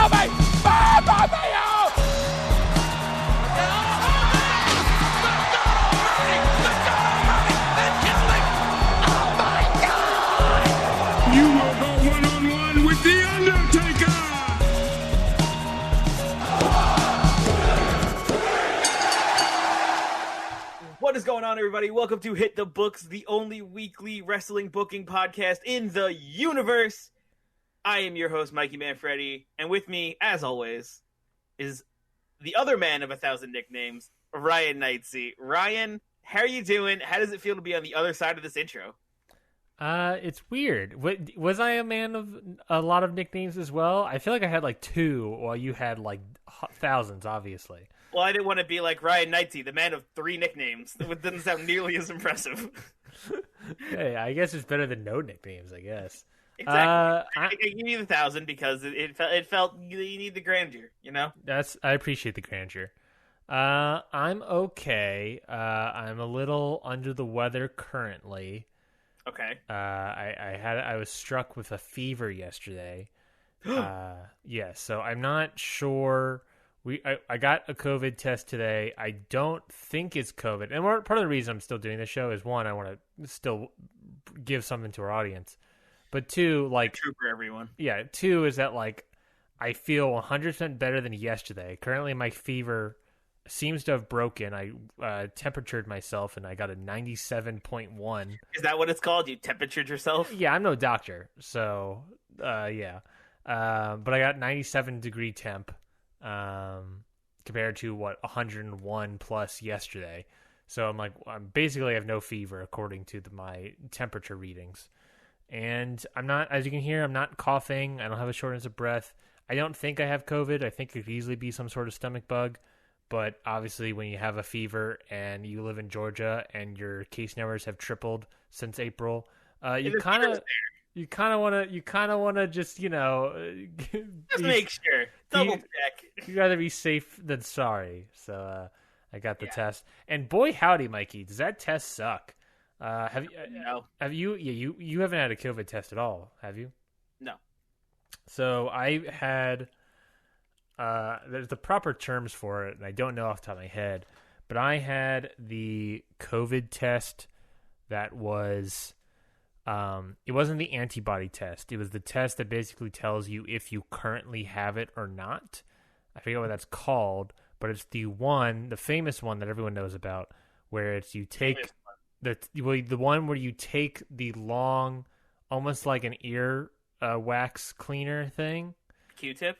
You will go one-on-one with The Undertaker! What is going on, everybody? Welcome to Hit the Books, the only weekly wrestling booking podcast in the universe. I am your host, Mikey Manfredi, and with me, as always, is the other man of 1,000 nicknames, Ryan Knightsey. Ryan, how are you doing? How does it feel to be on the other side of this intro? It's weird. Was I a man of a lot of nicknames as well? I feel like I had like two, while you had like thousands, obviously. Well, I didn't want to be like Ryan Knightsey, the man of 3 nicknames. That didn't sound nearly as impressive. Hey, I guess it's better than no nicknames, I guess. Exactly. I give you the 1,000 because it felt you need the grandeur, you know? I appreciate the grandeur. I'm okay. I'm a little under the weather currently. Okay. I was struck with a fever yesterday. Yeah, so I'm not sure. I got a COVID test today. I don't think it's COVID. And part of the reason I'm still doing this show is, one, I want to still give something to our audience. But two, like... True for everyone. Yeah, two is that, like, I feel 100% better than yesterday. Currently, my fever seems to have broken. I temperatured myself, and I got a 97.1. Is that what it's called? You temperatured yourself? Yeah, I'm no doctor, so, yeah. But I got 97-degree temp. Compared to 101 plus yesterday. So I'm like, I have no fever according to my temperature readings. And I'm not, as you can hear, I'm not coughing. I don't have a shortness of breath. I don't think I have COVID. I think it could easily be some sort of stomach bug. But obviously when you have a fever and you live in Georgia and your case numbers have tripled since April, you kind of want to just, just make sure. Double check. You'd rather be safe than sorry. So I got the test. And boy, howdy, Mikey, does that test suck? Have you? Yeah, you haven't had a COVID test at all, have you? No. So I had. There's the proper terms for it, and I don't know off the top of my head. But I had the COVID test that was. It wasn't the antibody test. It was the test that basically tells you if you currently have it or not. I forget what that's called, but it's the famous one that everyone knows about, where it's you take the one where you take the long, almost like an ear wax cleaner thing. Q-tip.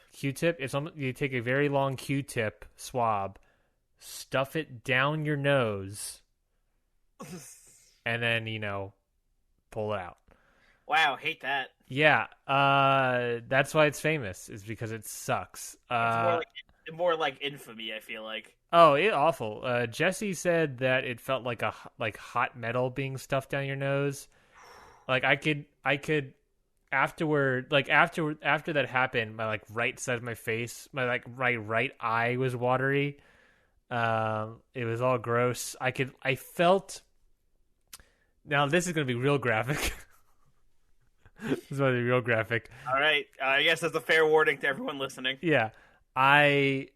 It's you take a very long Q-tip swab, stuff it down your nose, and then pull it out. Wow, hate that. Yeah, that's why it's famous, is because it sucks. It's more like infamy, I feel like. Oh, awful. Jesse said that it felt like hot metal being stuffed down your nose. Like I could afterward, after that happened, my right side of my face, my right eye was watery. It was all gross. I felt. Now, this is going to be real graphic. This is going to be real graphic. All right. I guess that's a fair warning to everyone listening. Yeah. I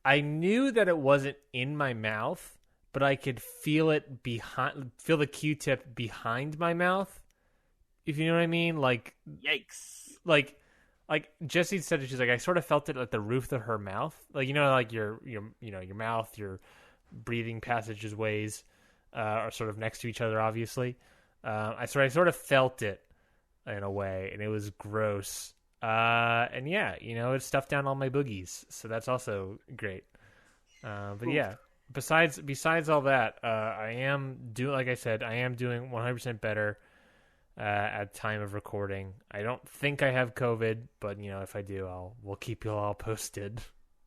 knew that it wasn't in my mouth, but I could feel the Q-tip behind my mouth, if you know what I mean. Like, yikes. Like Jessie said, she's like, I sort of felt it at the roof of her mouth. Like, like your mouth, your breathing passageways. Are sort of next to each other, obviously. I sort of felt it in a way, and it was gross. And yeah, it stuffed down all my boogies, so that's also great. But yeah, besides all that, I am doing 100% better at time of recording. I don't think I have COVID, but if I do, we'll keep you all posted.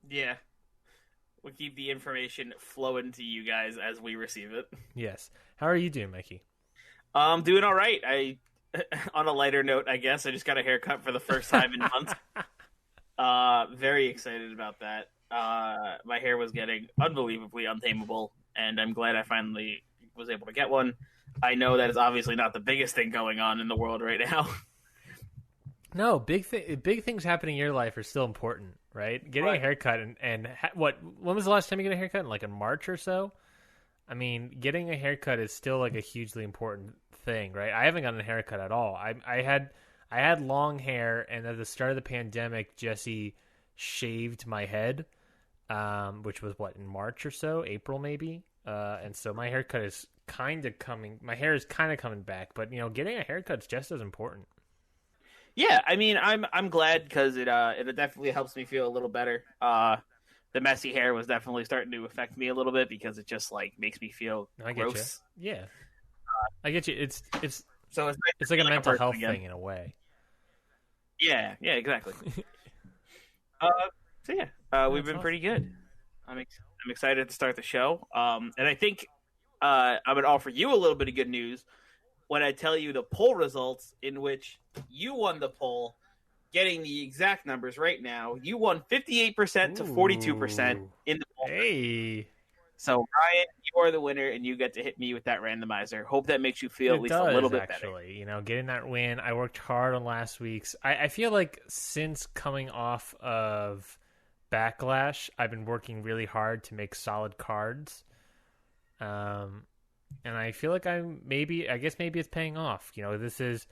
Yeah. We'll keep the information flowing to you guys as we receive it. Yes. How are you doing, Mikey? I'm doing all right. On a lighter note, I guess, I just got a haircut for the first time in months. Very excited about that. My hair was getting unbelievably untamable, and I'm glad I finally was able to get one. I know that is obviously not the biggest thing going on in the world right now. No, big things happening in your life are still important, right? Getting a haircut when was the last time you got a haircut? In like in March or so? I mean, getting a haircut is still like a hugely important thing, right? I haven't gotten a haircut at all. I had long hair, and at the start of the pandemic, Jesse shaved my head, which was in March or so, April maybe. And so my haircut is my hair is kind of coming back, but getting a haircut is just as important. Yeah, I mean, I'm glad because it definitely helps me feel a little better. The messy hair was definitely starting to affect me a little bit because it just like makes me feel gross. Yeah, I get you. It's so it's like a mental health thing in a way. Yeah, exactly. We've been pretty good. I'm excited to start the show. And I think I'm gonna offer you a little bit of good news when I tell you the poll results, in which you won the poll, getting the exact numbers right now. You won 58% to 42% in the poll. Hey. So, Ryan, you are the winner, and you get to hit me with that randomizer. Hope that makes you feel at least a little bit better. Getting that win. I worked hard on last week's. I feel like since coming off of Backlash, I've been working really hard to make solid cards. And I feel like I guess maybe it's paying off. This is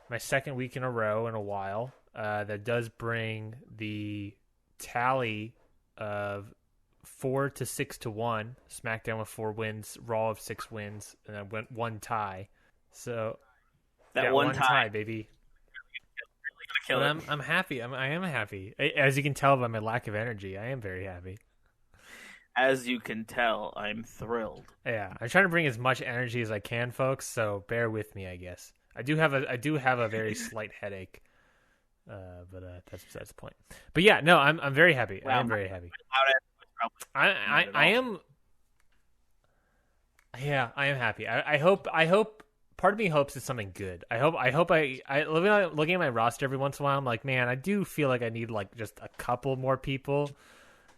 my second week in a row in a while. That does bring the tally of 4 to 6 to 1. SmackDown with 4 wins, Raw of 6 wins, and then went 1 tie. So that one tie, baby. Really I'm happy. I am happy. As you can tell by my lack of energy, I am very happy. As you can tell, I'm thrilled. Yeah, I'm trying to bring as much energy as I can, folks. So bear with me, I guess. I do have a very slight headache, but that's besides the point. But yeah, no, I'm very happy. I am very happy. I am. Yeah, I am happy. I hope. Part of me hopes it's something good. I hope. Looking at my roster every once in a while, I'm like, man, I do feel like I need like just a couple more people.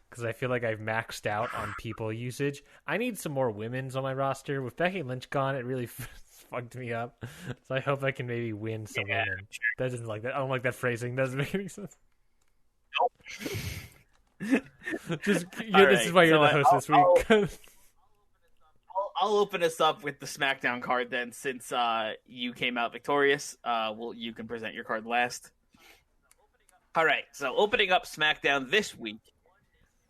Because I feel like I've maxed out on people usage. I need some more women's on my roster. With Becky Lynch gone, it really fucked me up. So I hope I can maybe win some women. Sure. That doesn't like that. I don't like that phrasing. Doesn't make any sense. Nope. This is why you're the host this week. I'll open us up with the SmackDown card then, since you came out victorious. You can present your card last. All right. So opening up SmackDown this week.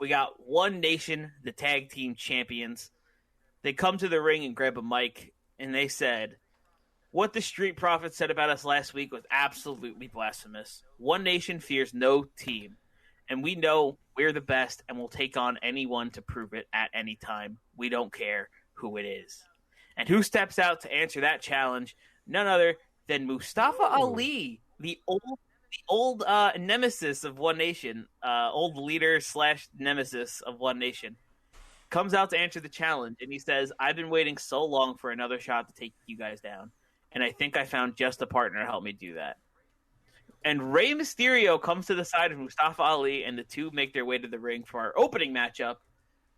We got One Nation, the tag team champions. They come to the ring and grab a mic, and they said, "What the Street Profits said about us last week was absolutely blasphemous. One Nation fears no team, and we know we're the best, and we'll take on anyone to prove it at any time. We don't care who it is." And who steps out to answer that challenge? None other than Mustafa Ali, the old nemesis of One Nation, old leader / nemesis of One Nation, comes out to answer the challenge, and he says, "I've been waiting so long for another shot to take you guys down, and I think I found just a partner to help me do that." And Rey Mysterio comes to the side of Mustafa Ali, and the two make their way to the ring for our opening matchup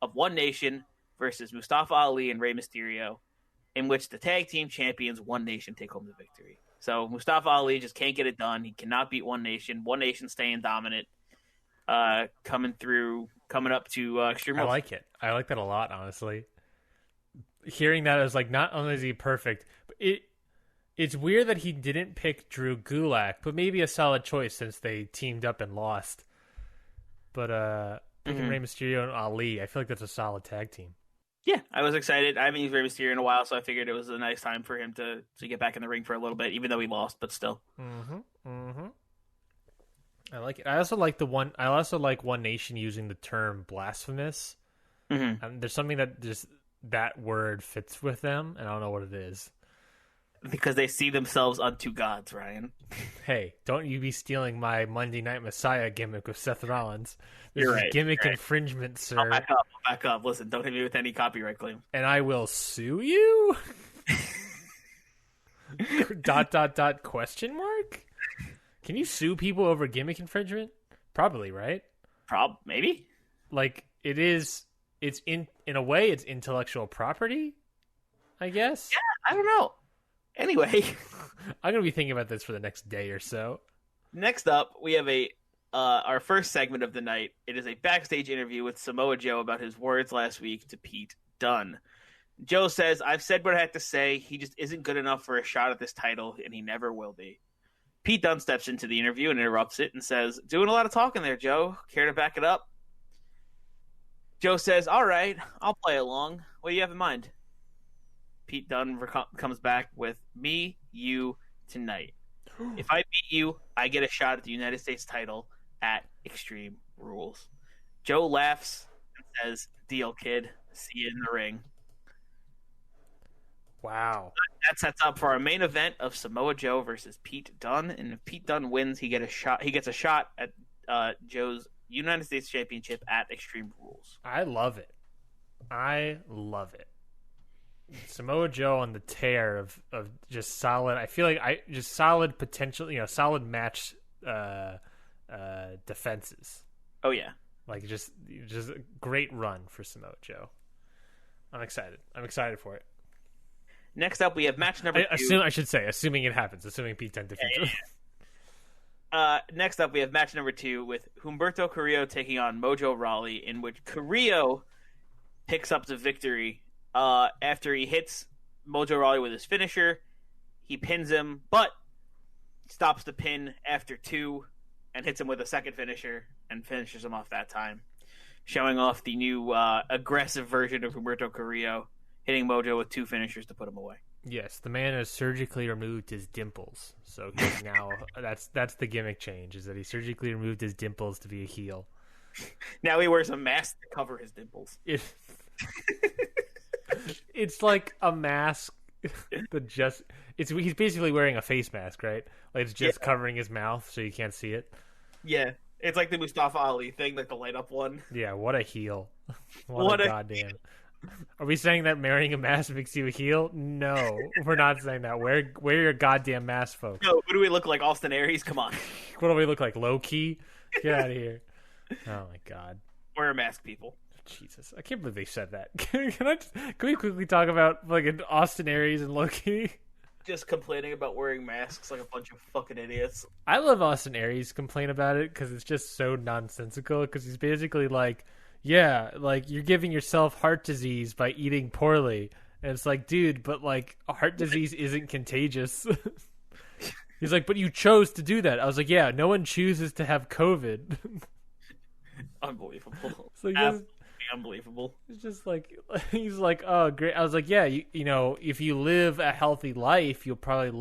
of One Nation versus Mustafa Ali and Rey Mysterio, in which the tag team champions One Nation take home the victory. So Mustafa Ali just can't get it done. He cannot beat One Nation. One Nation staying dominant, coming up to Extreme Rules. I like it. I like that a lot, honestly. Hearing that, I was like, not only is he perfect, but it's weird that he didn't pick Drew Gulak, but maybe a solid choice since they teamed up and lost. But picking Rey Mysterio and Ali, I feel like that's a solid tag team. Yeah, I was excited. I haven't used Rey Mysterio in a while, so I figured it was a nice time for him to get back in the ring for a little bit, even though he lost, but still. I like it. I also like One Nation using the term blasphemous. There's something that just that word fits with them, and I don't know what it is. Because they see themselves unto gods, Ryan. Hey, don't you be stealing my Monday Night Messiah gimmick with Seth Rollins. This You're is right. Gimmick infringement, sir. I'll back up. Listen, don't hit me with any copyright claim. And I will sue you? ... question mark? Can you sue people over gimmick infringement? Probably, right? Maybe. Like, it's in a way, it's intellectual property, I guess? Yeah, I don't know. Anyway. I'm going to be thinking about this for the next day or so. Next up, we have our first segment of the night. It is a backstage interview with Samoa Joe about his words last week to Pete Dunne. Joe says, "I've said what I had to say. He just isn't good enough for a shot at this title, and he never will be." Pete Dunne steps into the interview and interrupts it and says, "Doing a lot of talking there, Joe. Care to back it up?" Joe says, "All right, I'll play along. What do you have in mind?" Pete Dunne comes back with, "Me, you, tonight. If I beat you, I get a shot at the United States title at Extreme Rules." Joe laughs and says, "Deal, kid. See you in the ring." Wow. That sets up for our main event of Samoa Joe versus Pete Dunne. And if Pete Dunne wins, he gets a shot at Joe's United States Championship at Extreme Rules. I love it. Samoa Joe on the tear of just solid. I feel like just solid potential, solid match defenses. Oh yeah, like just a great run for Samoa Joe. I'm excited for it. Next up, we have match number 2. Assuming it happens, assuming Pete Dunne defeats him. Next up, we have match number 2 with Humberto Carillo taking on Mojo Rawley, in which Carillo picks up the victory after he hits Mojo Rawley with his finisher. He pins him, but stops the pin after 2 and hits him with a second finisher and finishes him off that time, showing off the new aggressive version of Humberto Carillo, hitting Mojo with 2 finishers to put him away. Yes, the man has surgically removed his dimples. So he's now that's the gimmick change, is that he surgically removed his dimples to be a heel. Now he wears a mask to cover his dimples. It's like a mask that he's basically wearing a face mask, right? Like it's just covering his mouth so you can't see it. Yeah. It's like the Mustafa Ali thing, like the light up one. Yeah, what a heel. What a goddamn. Are we saying that wearing a mask makes you a heel? No, we're not saying that. Wear your goddamn mask, folks. No, what do we look like, Austin Aries? Come on. What do we look like, low key? Get out of here. Oh my god. Wear a mask, people. Jesus, I can't believe they said that. Can we quickly talk about like an Austin Aries and Loki? Just complaining about wearing masks like a bunch of fucking idiots. I love Austin Aries complain about it because it's just so nonsensical. Because he's basically like, yeah, like you're giving yourself heart disease by eating poorly, and it's like, dude, but like heart disease isn't contagious. He's like, but you chose to do that. I was like, yeah, no one chooses to have COVID. Unbelievable. So unbelievable. It's just like, he's like, oh great. I was like, yeah, you know, if you live a healthy life, you'll probably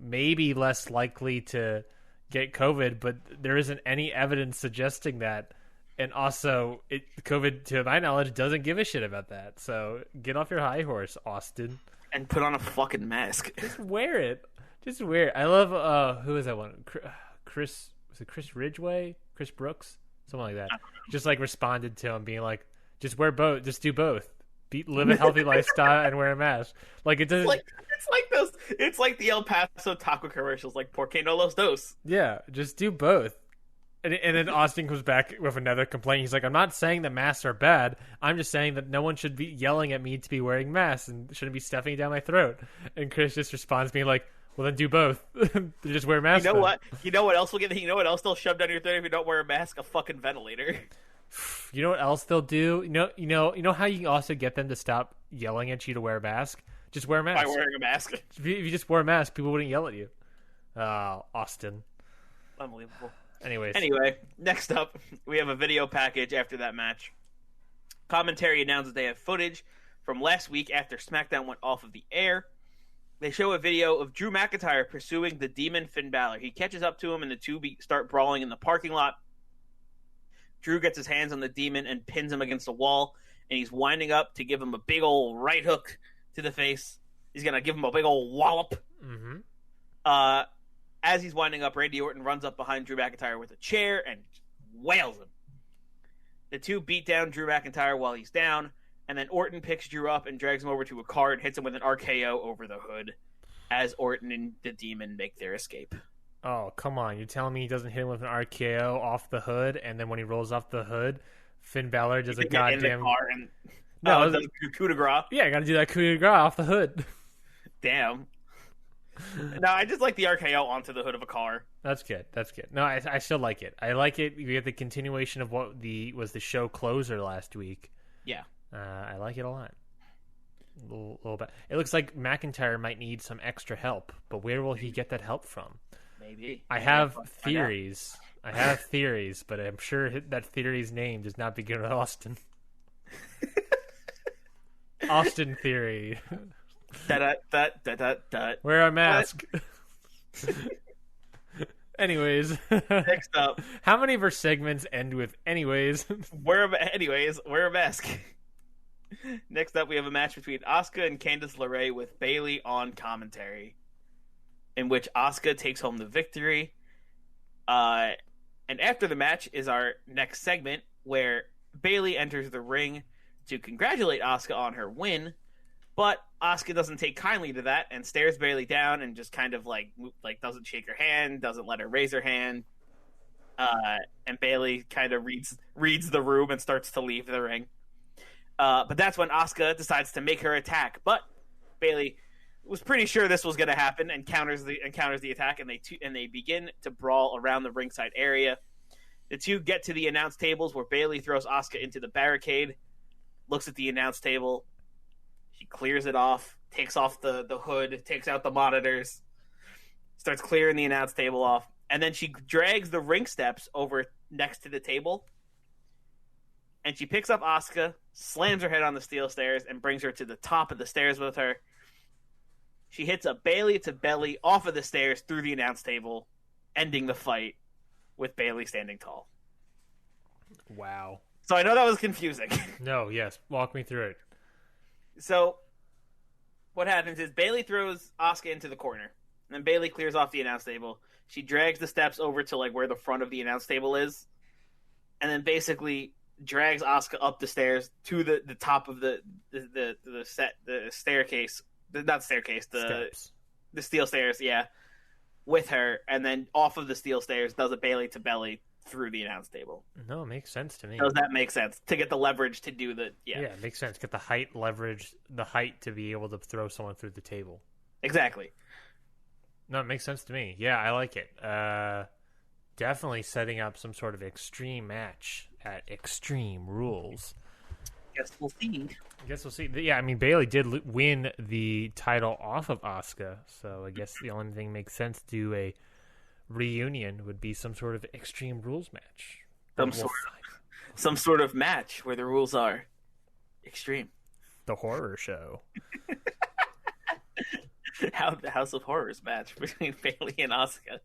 maybe less likely to get COVID, but there isn't any evidence suggesting that. And also, COVID, to my knowledge, doesn't give a shit about that. So get off your high horse, Austin, and put on a fucking mask. Just wear it. I love who is that one? Chris Ridgway? Chris Brooks? Something like that. Just like responded to him being like, just wear both. Just do both. Live a healthy lifestyle and wear a mask. Like it doesn't. It's like the El Paso taco commercials, like "Por qué no los dos?" Yeah, just do both. And then Austin comes back with another complaint. He's like, I'm not saying that masks are bad. I'm just saying that no one should be yelling at me to be wearing masks and shouldn't be stuffing it down my throat. And Chris just responds being like, well, then do both. Just wear masks. You know what? You know what else will get? You know what else they'll shove down your throat if you don't wear a mask? A fucking ventilator. You know what else they'll do? You know how you can also get them to stop yelling at you to wear a mask? Just wear a mask. By wearing a mask. If you just wear a mask, people wouldn't yell at you. Austin. Unbelievable. Anyway, next up, we have a video package after that match. Commentary announces they have footage from last week after SmackDown went off of the air. They show a video of Drew McIntyre pursuing the Demon Finn Balor. He catches up to him, and the two start brawling in the parking lot. Drew gets his hands on the Demon and pins him against the wall, and he's winding up to give him a big old right hook to the face. He's going to give him a big old wallop. Mm-hmm. As he's winding up, Randy Orton runs up behind Drew McIntyre with a chair and wails him. The two beat down Drew McIntyre while he's down, and then Orton picks Drew up and drags him over to a car and hits him with an RKO over the hood as Orton and the Demon make their escape. Oh, come on. You're telling me he doesn't hit him with an RKO off the hood, and then when he rolls off the hood, Finn Balor does a goddamn... No, the coup de grace. Yeah, I gotta do that coup de grace off the hood. Damn. No, I just like the RKO onto the hood of a car. That's good. No, I still like it. I like it. We have the continuation of what was the show closer last week. Yeah. I like it a lot. A little bit. It looks like McIntyre might need some extra help, but where will he get that help from? Maybe. I have theories. But I'm sure that theory's name does not begin with Austin. Austin Theory. Wear a mask. Anyways. Next up. How many of our segments end with anyways? Wear a mask. Next up, we have a match between Asuka and Candice LeRae with Bayley on commentary, in which Asuka takes home the victory. And after the match is our next segment, where Bayley enters the ring to congratulate Asuka on her win, but Asuka doesn't take kindly to that and stares Bayley down and just kind of like doesn't shake her hand, doesn't let her raise her hand. And Bayley kind of reads the room and starts to leave the ring. But that's when Asuka decides to make her attack. But Bayley was pretty sure this was going to happen and counters the attack, and they begin to brawl around the ringside area. The two get to the announce tables where Bayley throws Asuka into the barricade, looks at the announce table, she clears it off, takes off the hood, takes out the monitors, starts clearing the announce table off, and then she drags the ring steps over next to the table. And she picks up Asuka, slams her head on the steel stairs, and brings her to the top of the stairs with her. She hits a Bayley to belly off of the stairs through the announce table, ending the fight with Bayley standing tall. Wow. So I know that was confusing. No, yes. Walk me through it. So what happens is Bayley throws Asuka into the corner. And then Bayley clears off the announce table. She drags the steps over to like where the front of the announce table is. And then basically drags Asuka up the stairs to the top of the staircase. Not staircase, the steel stairs, yeah. With her, and then off of the steel stairs does a Bayley to belly through the announce table. No, it makes sense to me. Does that make sense? To get the leverage to do the Yeah, it makes sense. Get the height leverage, the height to be able to throw someone through the table. Exactly. No, it makes sense to me. Yeah, I like it. Definitely setting up some sort of extreme match at Extreme Rules. Guess we'll see. Yeah, I mean, Bayley did win the title off of Asuka, so I guess the only thing makes sense to do a reunion would be some sort of Extreme Rules match. Some sort of match where the rules are extreme. The horror show. How the House of Horrors match between Bayley and Asuka.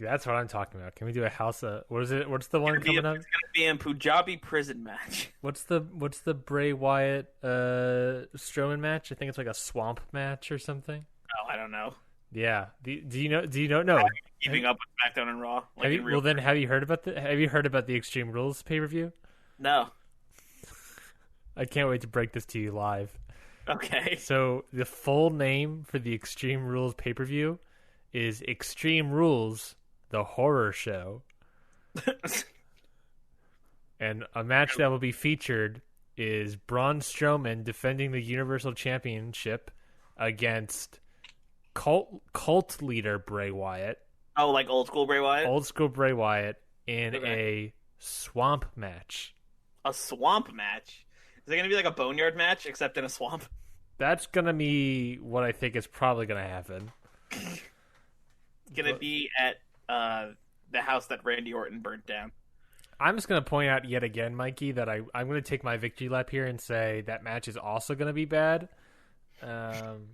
That's what I'm talking about. Can we do a house of what is it? What's the one coming up? It's gonna be a Punjabi prison match. What's the Bray Wyatt Strowman match? I think it's like a swamp match or something. Oh, I don't know. Yeah. Do you know? No. Keeping up with SmackDown and Raw. Have you heard about the Extreme Rules pay-per-view? No. I can't wait to break this to you live. Okay. So the full name for the Extreme Rules pay-per-view is Extreme Rules, the Horror Show. And a match that will be featured is Braun Strowman defending the Universal Championship against cult leader Bray Wyatt. Oh, like old school Bray Wyatt? Old school Bray Wyatt in a swamp match. A swamp match? Is it going to be like a boneyard match, except in a swamp? That's going to be what I think is probably going to happen. Going to be at the house that Randy Orton burnt down. I'm just going to point out yet again, Mikey, that I'm going to take my victory lap here and say that match is also going to be bad. And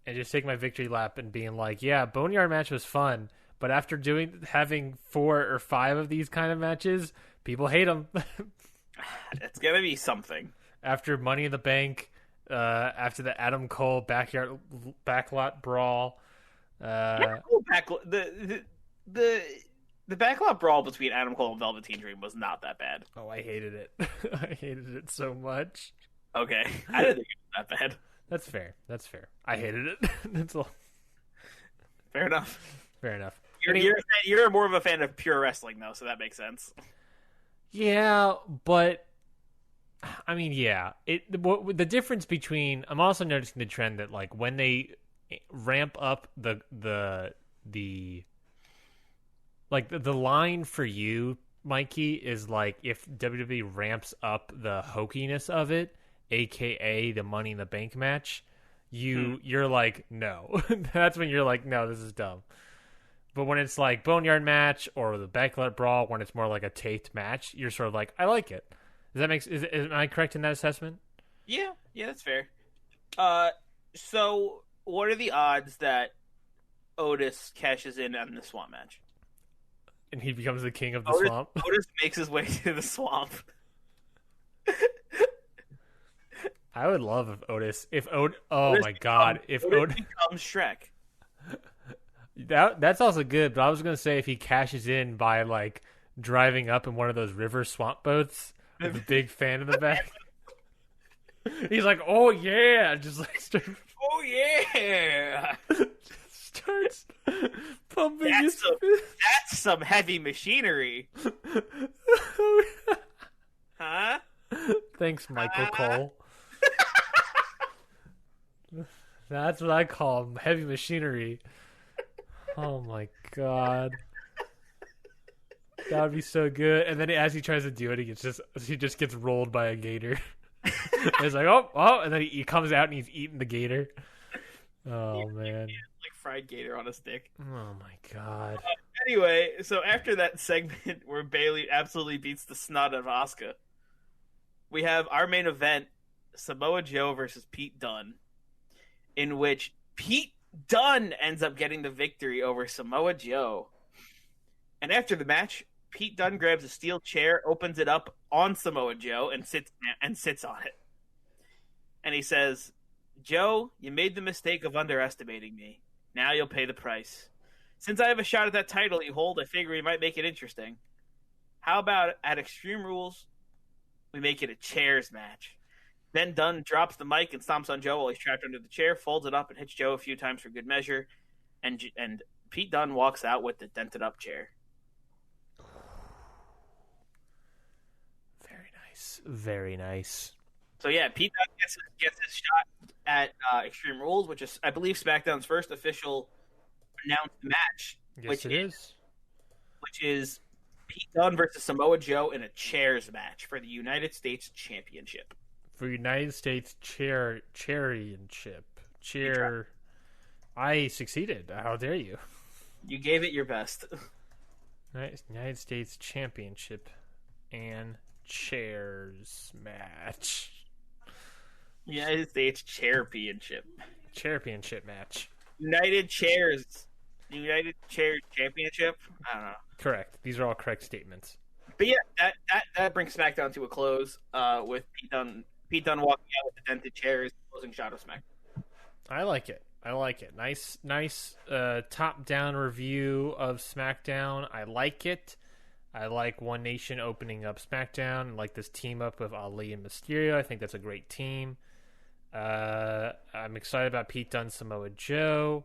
just take my victory lap and being like, yeah, boneyard match was fun, but after having 4 or 5 of these kind of matches, people hate them. It's going to be something. After Money in the Bank, after the Adam Cole backlot brawl. The backlot brawl between Adam Cole and Velveteen Dream was not that bad. Oh, I hated it. I hated it so much. Okay. I didn't think it was that bad. That's fair. I hated it. That's all. Fair enough. You're more of a fan of pure wrestling, though, so that makes sense. Yeah, but I mean, yeah. The difference between I'm also noticing the trend that like when they ramp up the line for you, Mikey, is like if WWE ramps up the hokiness of it, aka the Money in the Bank match, you're like, no. That's when you're like, no, this is dumb. But when it's like Boneyard match or the Backlot Brawl, when it's more like a taped match, you're sort of like, I like it. Does that make? Am I correct in that assessment? Yeah, that's fair. So what are the odds that Otis cashes in on the Swamp match? And he becomes the king of the swamp? Otis makes his way to the swamp. I would love if Otis... Otis becomes Shrek. That's also good, but I was going to say if he cashes in by, like, driving up in one of those river swamp boats with a big fan in the back. He's like, oh, yeah! Just like... Oh, yeah! Starts pumping that's some heavy machinery. Huh? Thanks, Michael Cole. That's what I call them, heavy machinery. Oh my god. That would be so good. And then as he tries to do it, he just gets rolled by a gator. It's like, oh, and then he comes out and he's eating the gator. Oh man. Like fried gator on a stick. Oh my god. Anyway, so after that segment where Bayley absolutely beats the snot out of Asuka, we have our main event, Samoa Joe versus Pete Dunne, in which Pete Dunne ends up getting the victory over Samoa Joe. And after the match, Pete Dunne grabs a steel chair, opens it up on Samoa Joe, and sits on it. And he says, Joe, you made the mistake of underestimating me. Now you'll pay the price. Since I have a shot at that title you hold, I figure we might make it interesting. How about at Extreme Rules, we make it a chairs match? Then Dunne drops the mic and stomps on Joe while he's trapped under the chair, folds it up, and hits Joe a few times for good measure. And Pete Dunne walks out with the dented up chair. Very nice. Very nice. So yeah, Pete Dunne gets his shot at Extreme Rules, which is, I believe, SmackDown's first official announced match. Yes, which it is. Which is Pete Dunne versus Samoa Joe in a chairs match for the United States Championship. For United States Championship. I succeeded. How dare you? You gave it your best. United States Championship and chairs match. United States Championship match. United Chairs Championship. I don't know. Correct. These are all correct statements. But yeah, that brings SmackDown to a close with Pete Dunne walking out with the dented chairs, closing shot of SmackDown. I like it. Nice top-down review of SmackDown. I like it. I like One Nation opening up SmackDown. I like this team up with Ali and Mysterio. I think that's a great team. I'm excited about Pete Dunne, Samoa Joe.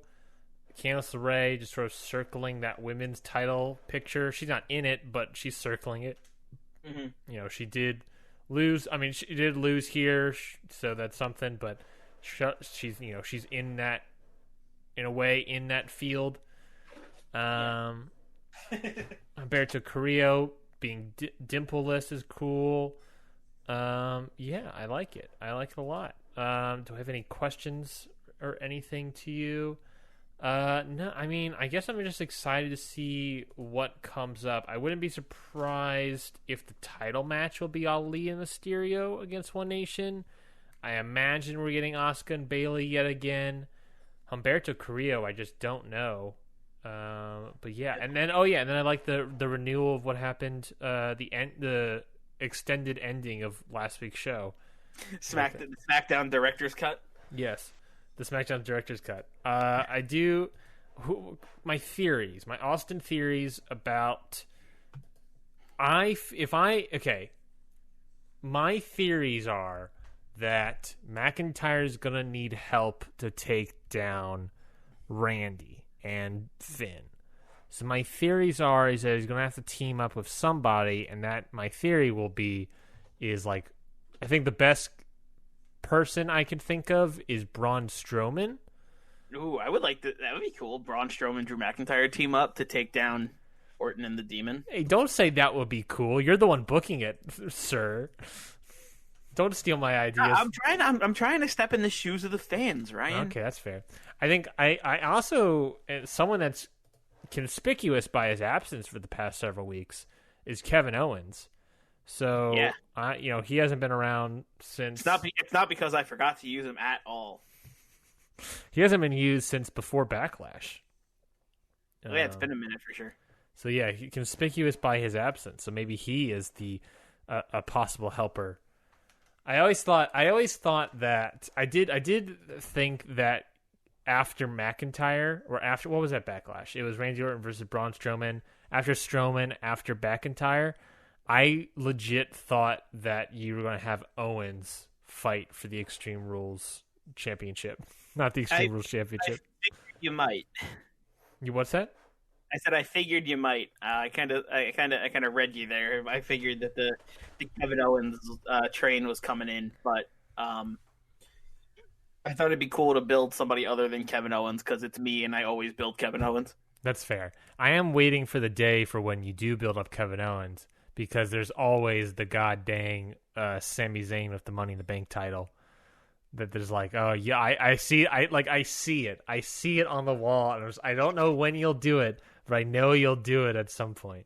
Candice LeRae just sort of circling that women's title picture. She's not in it, but she's circling it. Mm-hmm. You know, she did lose. I mean, she did lose here, so that's something. But she's in that, in a way, in that field. Humberto Carillo being dimpleless is cool. Yeah, I like it. I like it a lot. Do I have any questions or anything to you? No, I mean, I guess I'm just excited to see what comes up. I wouldn't be surprised if the title match will be Ali and Mysterio against One Nation. I imagine we're getting Asuka and Bayley yet again. Humberto Carillo, I just don't know. But yeah, and then I like the renewal of what happened. The extended ending of last week's show. SmackDown director's cut. Yes. The SmackDown director's cut. I do. My Austin theories about. My theories are that McIntyre's gonna need help to take down Randy and Finn. So my theories is that he's gonna have to team up with somebody, and that my theory is like, I think the best person I can think of is Braun Strowman. Ooh, I would like that. That would be cool. Braun Strowman, Drew McIntyre team up to take down Orton and the Demon. Hey, don't say that would be cool. You're the one booking it, sir. Don't steal my ideas. I'm trying to step in the shoes of the fans, Ryan. Okay, that's fair. I think I also someone that's conspicuous by his absence for the past several weeks is Kevin Owens. So yeah, he hasn't been around since. It's not because I forgot to use him at all. He hasn't been used since before Backlash. Oh, yeah, it's been a minute for sure. So yeah, he's conspicuous by his absence. So maybe he is a possible helper. I always thought that I did think that after McIntyre or after what was that Backlash? It was Randy Orton versus Braun Strowman. After Strowman, after McIntyre, I legit thought that you were going to have Owens fight for the Extreme Rules Championship, not the Extreme Rules Championship. I figured you might. You what's that? I said I figured you might. I kind of read you there. I figured that the Kevin Owens train was coming in, but I thought it'd be cool to build somebody other than Kevin Owens because it's me and I always build Kevin Owens. That's fair. I am waiting for the day for when you do build up Kevin Owens because there's always the god dang Sami Zayn with the Money in the Bank title. That there's like, oh yeah, I see it. I see it on the wall. And I don't know when you'll do it, but I know you'll do it at some point.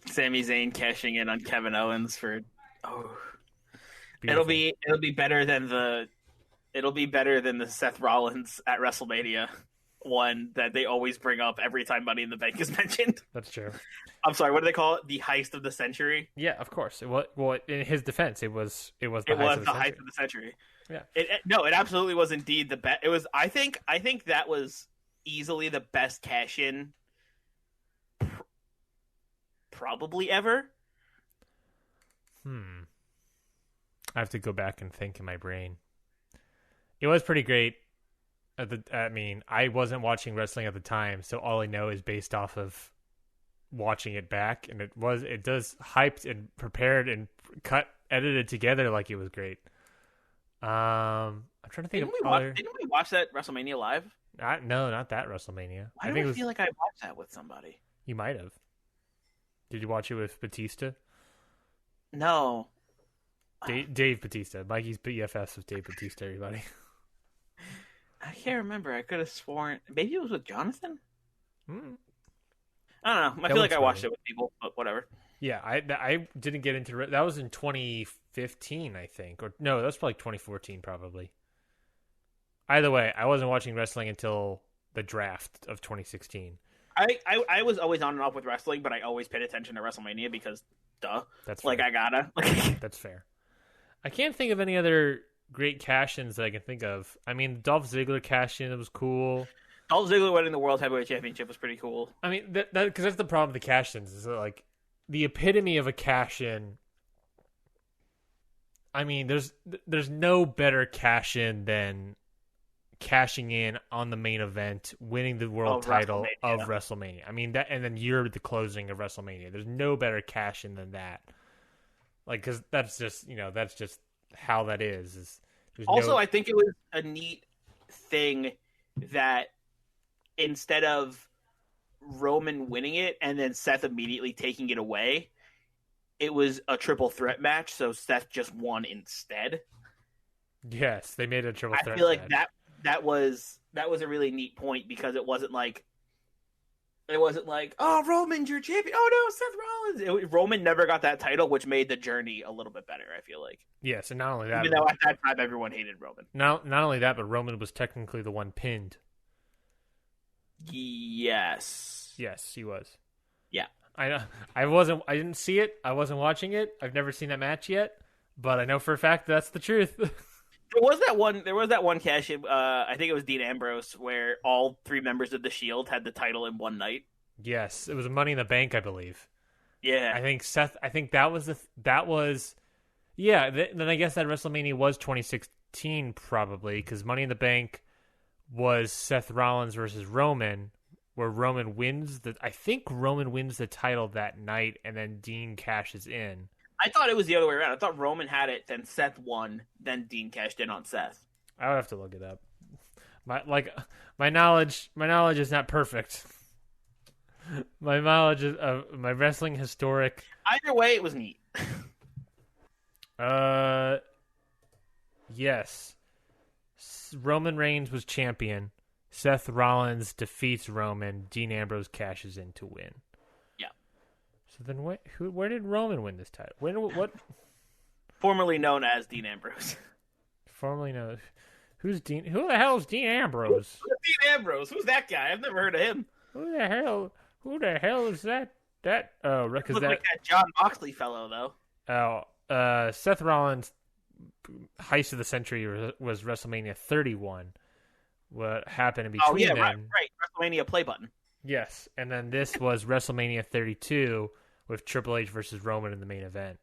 Sami Zayn cashing in on Kevin Owens for Beautiful. it'll be better than the Seth Rollins at WrestleMania one that they always bring up every time Money in the Bank is mentioned. That's true. I'm sorry, what do they call it? The heist of the century? Yeah, of course. It was, well, in his defense, it was the heist of the century. Yeah. It absolutely was indeed the best. It was. I think that was easily the best cash in, probably ever. I have to go back and think in my brain. It was pretty great. I wasn't watching wrestling at the time, so all I know is based off of watching it back, and it does hyped and prepared and edited together like it was great. I'm trying to think Didn't we watch that WrestleMania live? No, not that WrestleMania. Why do I feel like I watched that with somebody? You might have. Did you watch it with Batista? No. Dave Batista. Mikey's BFFs with Dave Batista, everybody. I can't remember. I could have sworn. Maybe it was with Jonathan? I don't know. I feel like I watched it with people, but whatever. Yeah, I didn't get into it. That was in 2015, I think. Or no, that was probably 2014, probably. Either way, I wasn't watching wrestling until the draft of 2016. I was always on and off with wrestling, but I always paid attention to WrestleMania because, duh. That's fair. Like, I gotta. That's fair. I can't think of any other great cash-ins that I can think of. I mean, Dolph Ziggler cash-in was cool. Dolph Ziggler winning the World Heavyweight Championship was pretty cool. I mean, because that's the problem with the cash-ins. Is that, like, the epitome of a cash-in. I mean, there's no better cash-in than cashing in on the main event, winning the world title of WrestleMania. I mean, that, and then you're the closing of WrestleMania. There's no better cash-in than that. Like, because that's just how that is. Also, I think it was a neat thing that instead of Roman winning it and then Seth immediately taking it away, it was a triple threat match, so Seth just won instead. Yes, they made a triple threat. I feel like that was a really neat point because it wasn't like, oh, Roman's your champion. Oh no, Seth Rollins. Roman never got that title, which made the journey a little bit better, I feel like. Yes, and not only that, even though at that time everyone hated Roman. Not only that, but Roman was technically the one pinned. Yes, he was. Yeah, I didn't see it. I wasn't watching it. I've never seen that match yet, but I know for a fact that's the truth. There was that one cash in, I think it was Dean Ambrose, where all three members of the Shield had the title in one night. Yes, it was a Money in the Bank, I believe. Yeah, I think that was yeah. Then I guess that WrestleMania was 2016 probably because Money in the Bank was Seth Rollins versus Roman, where Roman wins the title that night, and then Dean cashes in. I thought it was the other way around. I thought Roman had it, then Seth won, then Dean cashed in on Seth. I would have to look it up. My knowledge is not perfect. My knowledge is my wrestling historic. Either way, it was neat. Yes. Roman Reigns was champion. Seth Rollins defeats Roman. Dean Ambrose cashes in to win. Yeah. So then, where did Roman win this title? What? Formerly known as Dean Ambrose. Formerly known. Who's Dean? Who the hell is Dean Ambrose? Dean Ambrose. Who's that guy? I've never heard of him. Who the hell is that? Because Look like that John Moxley fellow, though. Seth Rollins' heist of the century was WrestleMania 31. What happened in between then? Right. WrestleMania play button. Yes, and then this was WrestleMania 32 with Triple H versus Roman in the main event.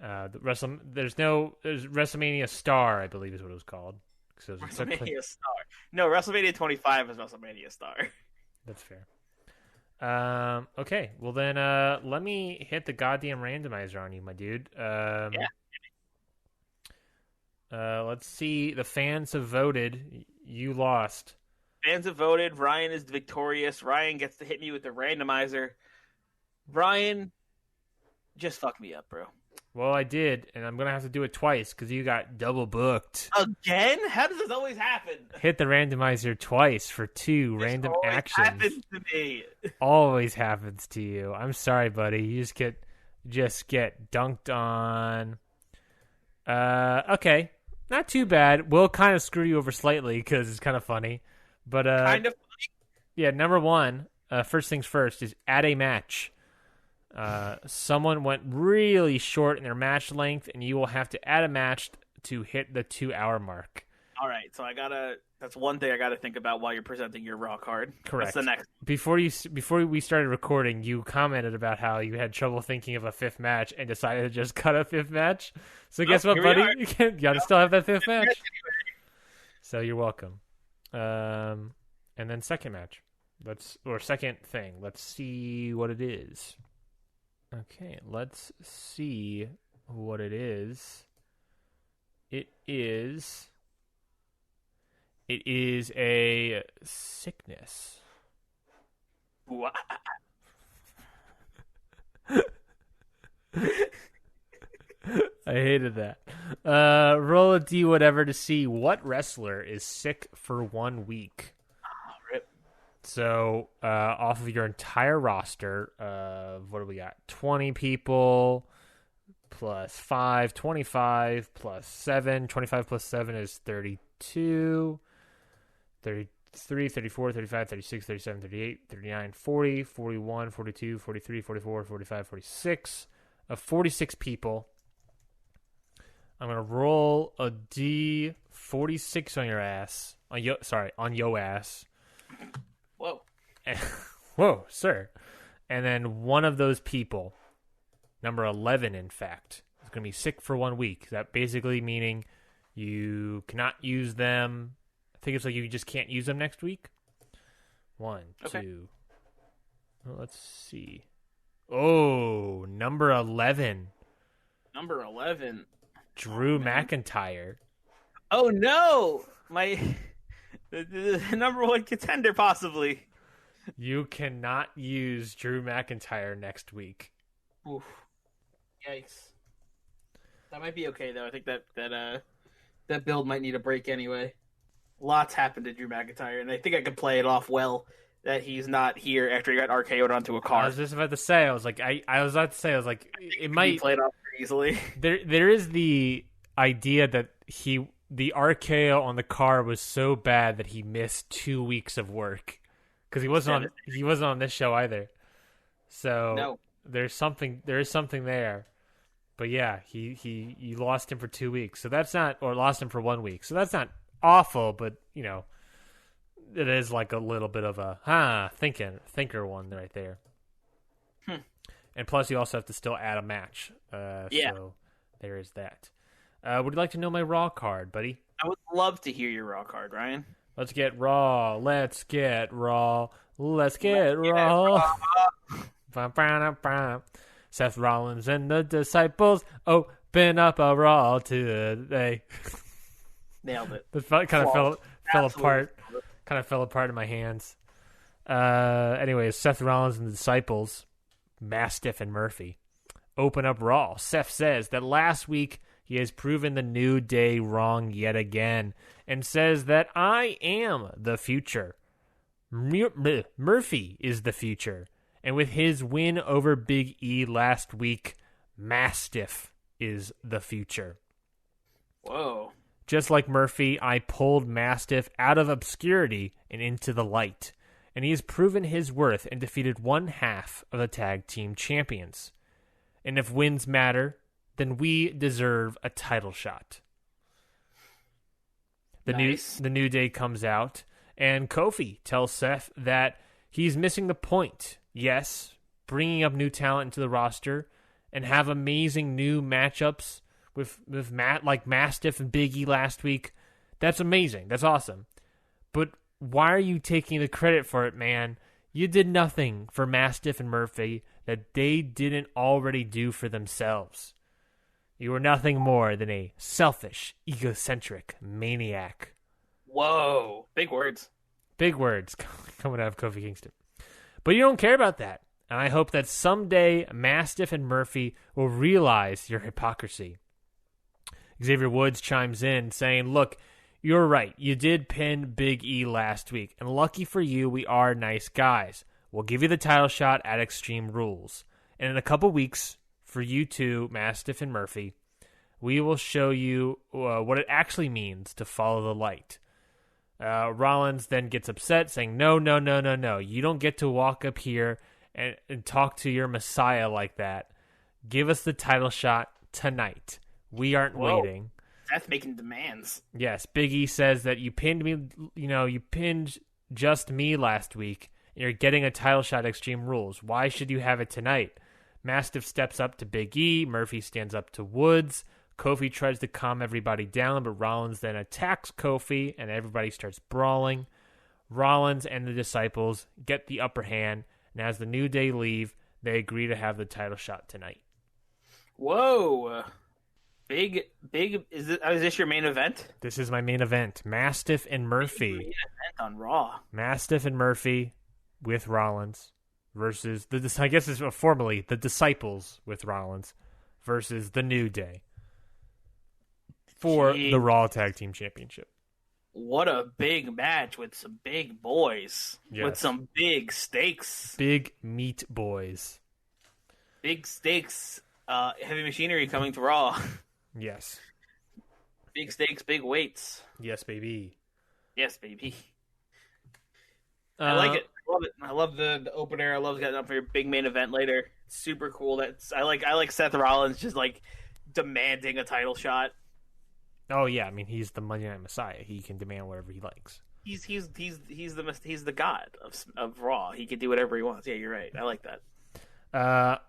There's WrestleMania Star, I believe is what it was called. So WrestleMania Star. No, WrestleMania 25 is WrestleMania Star. That's fair. Okay, well then, let me hit the goddamn randomizer on you, my dude. Let's see. The fans have voted. You lost. Fans have voted. Ryan is victorious. Ryan gets to hit me with the randomizer. Ryan, just fuck me up, bro. Well, I did, and I'm gonna have to do it twice because you got double booked. Again? How does this always happen? Hit the randomizer twice for two random actions. Happens to me. Always happens to you. I'm sorry, buddy. You just get dunked on. Okay, not too bad. We'll kind of screw you over slightly because it's kind of funny, but kind of funny. Yeah, number one. First things first is add a match. Someone went really short in their match length, and you will have to add a match to hit the 2-hour mark. All right, so that's one thing I gotta think about while you're presenting your Raw card. Correct. That's the next. Before we started recording, you commented about how you had trouble thinking of a fifth match and decided to just cut a fifth match. So guess what, buddy? You gotta still have that fifth match. So you're welcome. And then second match. Second thing. Let's see what it is. Okay, let's see what it is. It is a sickness. What? I hated that. Roll a D whatever to see what wrestler is sick for 1 week. So, off of your entire roster, what do we got? 20 people plus 5, 25 plus 7. 25 plus 7 is 32, 33, 34, 35, 36, 37, 38, 39, 40, 41, 42, 43, 44, 45, 46. Of 46 people, I'm going to roll a D46 on your ass. On your ass. Whoa. Whoa, sir. And then one of those people, number 11, in fact, is going to be sick for 1 week. That basically meaning you cannot use them. I think it's like you just can't use them next week. 1, okay. 2. Well, let's see. Oh, number 11. Number 11. Drew McIntyre. Oh, no. The number one contender, possibly. You cannot use Drew McIntyre next week. Oof. Yikes. That might be okay, though. I think that build might need a break anyway. Lots happened to Drew McIntyre, and I think I could play it off well that he's not here after he got RKO'd onto a car. I was just about to say, it might play it off pretty easily. There is the idea that the RKO on the car was so bad that he missed 2 weeks of work because he wasn't on this show either. So no. There is something there. But yeah, you lost him for 2 weeks. So that's not, or lost him for 1 week. So that's not awful, but it is like a little bit of a thinker one right there. And plus you also have to still add a match. So there is that. Would you like to know my Raw card, buddy? I would love to hear your Raw card, Ryan. Let's get Raw. Let's get Raw. Let's get Raw. Seth Rollins and the Disciples open up a Raw today. Nailed it. That kind of fell Absolutely. apart in my hands. Anyways, Seth Rollins and the Disciples, Mastiff and Murphy, open up Raw. Seth says that last week he has proven the New Day wrong yet again and says that I am the future. Murphy is the future. And with his win over Big E last week, Mastiff is the future. Whoa. Just like Murphy, I pulled Mastiff out of obscurity and into the light. And he has proven his worth and defeated one half of the tag team champions. And if wins matter, then we deserve a title shot. The New Day comes out, and Kofi tells Seth that he's missing the point. Yes, bringing up new talent into the roster and have amazing new matchups with Matt, like Mastiff and Big E last week. That's amazing. That's awesome. But why are you taking the credit for it, man? You did nothing for Mastiff and Murphy that they didn't already do for themselves. You were nothing more than a selfish, egocentric maniac. Whoa. Big words. Big words coming out of Kofi Kingston. But you don't care about that. And I hope that someday Mastiff and Murphy will realize your hypocrisy. Xavier Woods chimes in saying, look, you're right. You did pin Big E last week. And lucky for you, we are nice guys. We'll give you the title shot at Extreme Rules. And in a couple weeks, for you two, Mastiff and Murphy, we will show you what it actually means to follow the light. Rollins then gets upset, saying, no. You don't get to walk up here and talk to your Messiah like that. Give us the title shot tonight. We aren't waiting. That's making demands. Yes, Big E says that you pinned me, you pinned just me last week, and you're getting a title shot at Extreme Rules. Why should you have it tonight? Mastiff steps up to Big E. Murphy stands up to Woods. Kofi tries to calm everybody down, but Rollins then attacks Kofi, and everybody starts brawling. Rollins and the Disciples get the upper hand, and as the New Day leave, they agree to have the title shot tonight. Whoa. Big, is this your main event? This is my main event. Mastiff and Murphy. Main event on Raw. Mastiff and Murphy with Rollins versus, I guess it's formally, the Disciples with Rollins versus the New Day for the Raw Tag Team Championship. What a big match with some big boys. Yes. With some big stakes. Big meat boys. Big stakes. Heavy machinery coming to Raw. Yes. Big stakes, big weights. Yes, baby. Yes, baby. I like it. I love it. I love the opener. I love getting up for your big main event later. It's super cool. I like Seth Rollins just like demanding a title shot. Oh yeah, I mean he's the Monday Night Messiah. He can demand whatever he likes. He's the god of Raw. He can do whatever he wants. Yeah, you're right. I like that.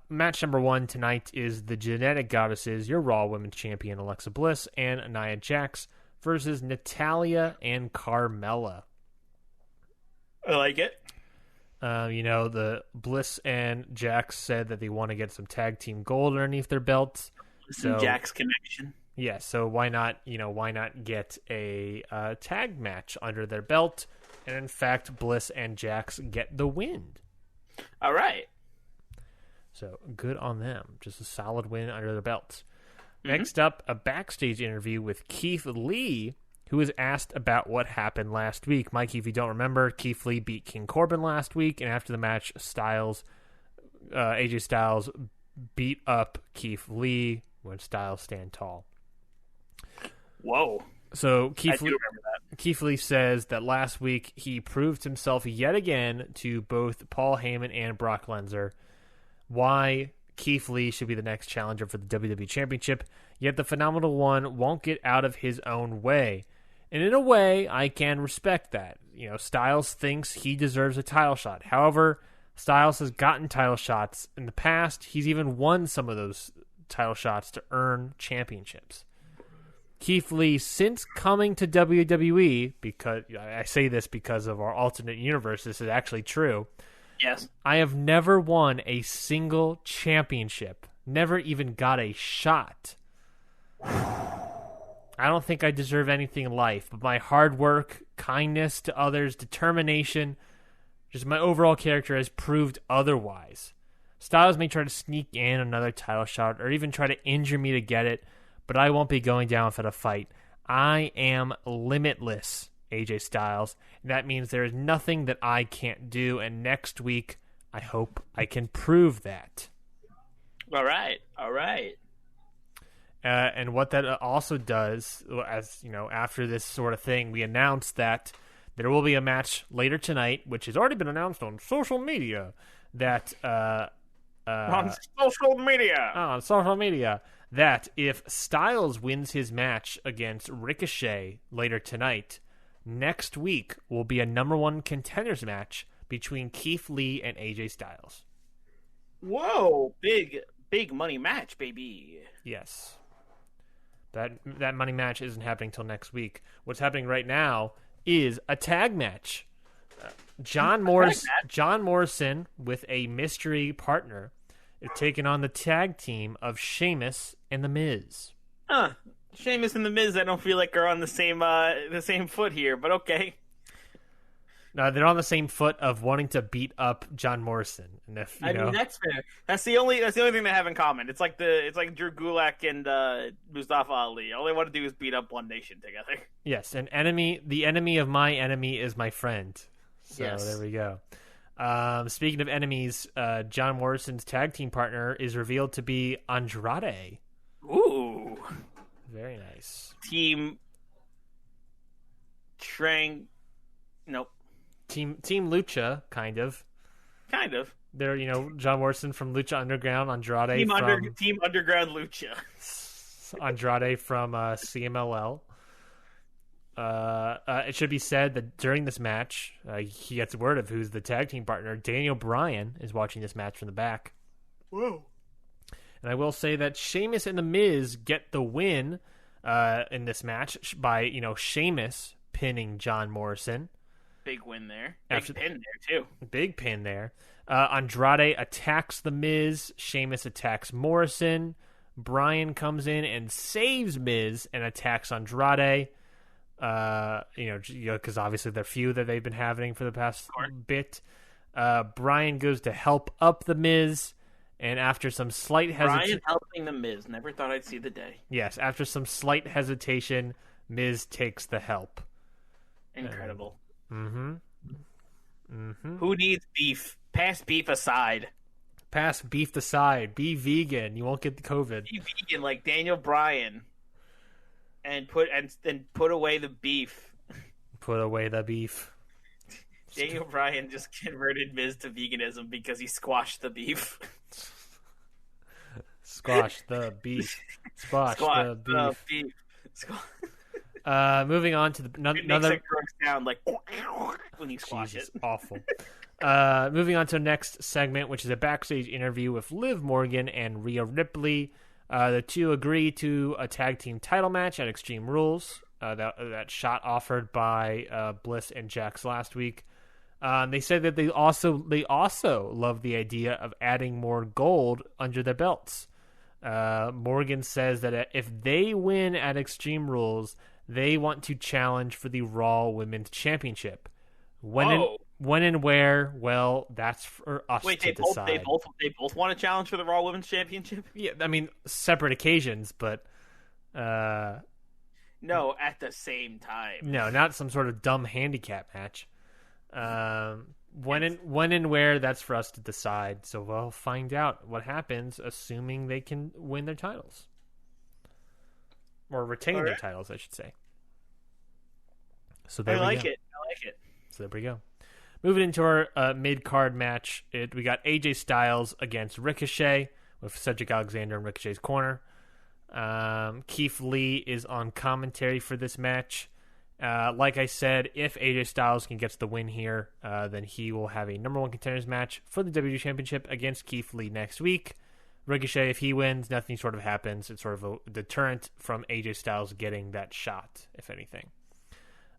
Match number 1 tonight is the Genetic Goddesses, your Raw Women's Champion Alexa Bliss and Nia Jax versus Natalya and Carmella. I like it. The Bliss and Jax said that they want to get some tag team gold underneath their belts. Some Jax connection. Yeah, so why not get a tag match under their belt? And in fact, Bliss and Jax get the win. All right. So good on them. Just a solid win under their belts. Mm-hmm. Next up, a backstage interview with Keith Lee, who was asked about what happened last week. Mikey, if you don't remember, Keith Lee beat King Corbin last week, and after the match, AJ Styles beat up Keith Lee when Styles stand tall. Whoa. So Keith Lee says that last week he proved himself yet again to both Paul Heyman and Brock Lesnar why Keith Lee should be the next challenger for the WWE Championship, yet the Phenomenal One won't get out of his own way. And in a way, I can respect that. Styles thinks he deserves a title shot. However, Styles has gotten title shots in the past. He's even won some of those title shots to earn championships. Keith Lee, since coming to WWE, because I say this because of our alternate universe, this is actually true. Yes. I have never won a single championship. Never even got a shot. I don't think I deserve anything in life, but my hard work kindness to others, determination. Just my overall character has proved otherwise. Styles may try to sneak in another title shot or even try to injure me to get it, but I won't be going down without a fight. I am limitless, AJ Styles. And that means there is nothing that I can't do, and next week, I hope I can prove that. All right. And what that also does, as you know, after this sort of thing, we announced that there will be a match later tonight, which has already been announced on social media. That on social media, that if Styles wins his match against Ricochet later tonight, next week will be a number one contenders match between Keith Lee and AJ Styles. Whoa, big money match, baby. Yes. That money match isn't happening till next week. What's happening right now is a tag match. John Morrison with a mystery partner is taking on the tag team of Sheamus and The Miz. Sheamus and The Miz, I don't feel like are on the same foot here, but okay. No, they're on the same foot of wanting to beat up John Morrison. And if I mean, that's fair. That's the only thing they have in common. It's like Drew Gulak and Mustafa Ali. All they want to do is beat up One Nation together. Yes, the enemy of my enemy is my friend. So yes. There we go. Speaking of enemies, John Morrison's tag team partner is revealed to be Andrade. Ooh. Very nice. Team Lucha, kind of. They're, John Morrison from Lucha Underground, Andrade Team Underground Lucha. Andrade from CMLL. It should be said that during this match, he gets word of who's the tag team partner. Daniel Bryan is watching this match from the back. Whoa. And I will say that Sheamus and The Miz get the win in this match by, Sheamus pinning John Morrison. Big win there. Big pin there, too. Big pin there. Andrade attacks The Miz. Sheamus attacks Morrison. Bryan comes in and saves Miz and attacks Andrade. Because obviously they're feud that they've been having for the past bit. Bryan goes to help up The Miz. And after some slight hesitation... Bryan helping The Miz. Never thought I'd see the day. Yes, after some slight hesitation, Miz takes the help. Incredible. Mm-hmm. Who needs beef? Pass beef aside. Pass beef aside. Be vegan. You won't get the COVID. Be vegan like Daniel Bryan. And put away the beef. Put away the beef. Daniel Bryan just converted Miz to veganism because he squashed the beef. Squash the beef. Squash the beef. Moving on to another sound like when you squash it. Awful. Moving on to the next segment, which is a backstage interview with Liv Morgan and Rhea Ripley. The two agree to a tag team title match at Extreme Rules. That shot offered by Bliss and Jax last week. They said that they also love the idea of adding more gold under their belts. Morgan says that if they win at Extreme Rules, they want to challenge for the Raw Women's Championship. When and where, well, that's for us to decide. They both want to challenge for the Raw Women's Championship? Yeah, I mean, separate occasions, but... no, at the same time. No, not some sort of dumb handicap match. When and where, that's for us to decide. So we'll find out what happens, assuming they can win their titles. Or retain their titles, I should say. So there we go. I like it. So there we go. Moving into our mid-card match, we got AJ Styles against Ricochet with Cedric Alexander in Ricochet's corner. Keith Lee is on commentary for this match. Like I said, if AJ Styles can get the win here, then he will have a number one contenders match for the WWE Championship against Keith Lee next week. Ricochet, if he wins, nothing sort of happens. It's sort of a deterrent from AJ Styles getting that shot, if anything.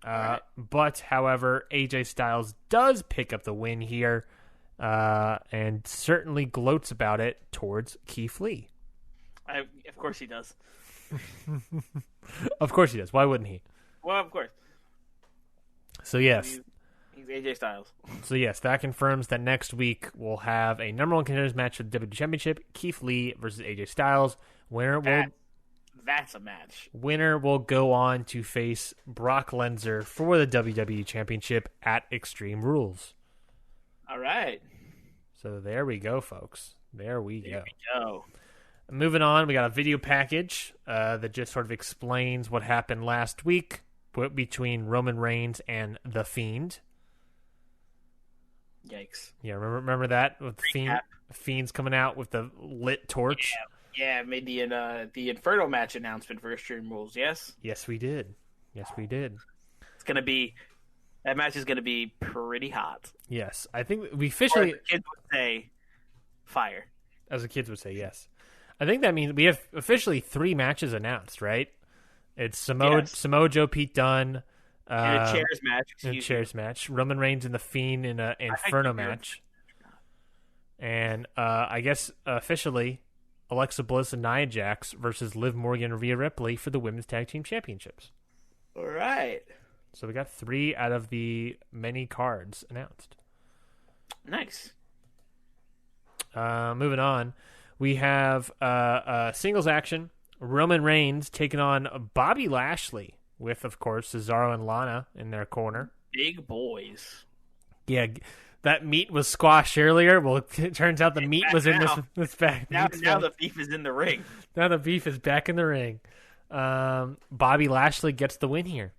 But, however, AJ Styles does pick up the win here and certainly gloats about it towards Keith Lee. Of course he does. Of course he does. Why wouldn't he? Well, of course. So yes. He's AJ Styles. So yes, that confirms that next week we'll have a number one contenders match for the WWE Championship: Keith Lee versus AJ Styles. That's a match. Winner will go on to face Brock Lesnar for the WWE Championship at Extreme Rules. All right. So there we go, folks. There we go. Moving on, we got a video package that just sort of explains what happened last week between Roman Reigns and The Fiend. Yikes. Yeah, remember that? With the Fiend's coming out with the lit torch? Yeah, made the Inferno match announcement for Extreme Rules, yes? Yes, we did. That match is going to be pretty hot. Yes, I think we officially... Or as the kids would say, fire. As the kids would say, yes. I think that means we have officially 3 matches announced, right? It's Samoa Joe, Pete Dunne... in a chairs match. Roman Reigns and The Fiend in an Inferno match. And I guess officially, Alexa Bliss and Nia Jax versus Liv Morgan and Rhea Ripley for the Women's Tag Team Championships. All right. So we got 3 out of the many cards announced. Nice. Moving on, we have singles action. Roman Reigns taking on Bobby Lashley with, of course, Cesaro and Lana in their corner. Big boys. Yeah, that meat was squashed earlier. Well, it turns out the meat was in this bag. Now the beef is in the ring. Now the beef is back in the ring. Bobby Lashley gets the win here.